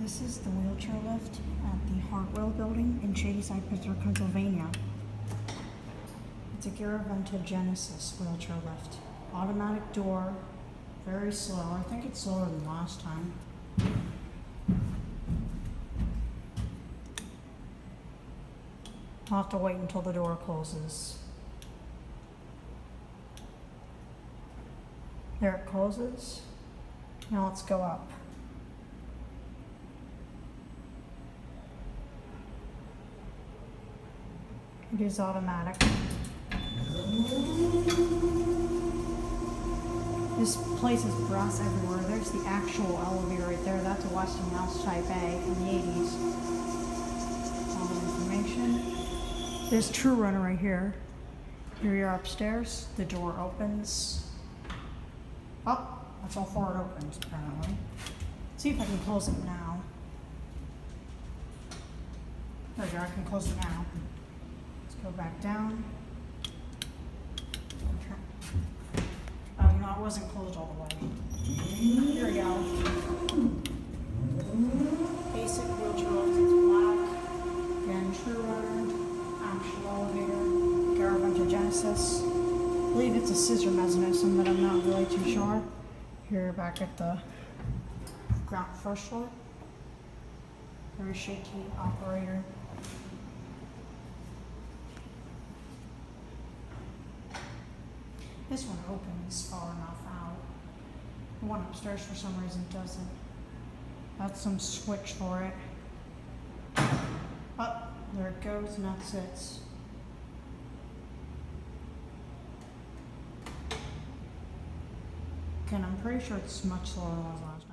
This is the wheelchair lift at the Hartwell building in Shadyside, Pittsburgh, Pennsylvania. It's a Garaventa Genesis wheelchair lift. Automatic door, very slow. I think it's slower than last time. I'll have to wait until the door closes. There it closes. Now let's go up. It is automatic. This place is brass everywhere. There's the actual elevator right there. That's a Westinghouse Type A from the 80s. All the information. There's True Runner right here. Here you are upstairs. The door opens. Oh, that's how far it opens apparently. See if I can close it now. There we go, I can close it now. Let's go back down. Oh, you know, it wasn't closed all the way. Here we go. Basic wheelchair lift, it's black. Again, True Runner, actual elevator, Garaventa Genesis. I believe it's a scissor mechanism, but I'm not really too sure. Here, back at the first floor. Very shaky operator. This one opens far enough out. The one upstairs for some reason doesn't. That's some switch for it. Oh, there it goes, and that sits. Again, I'm pretty sure it's much slower than it was last time.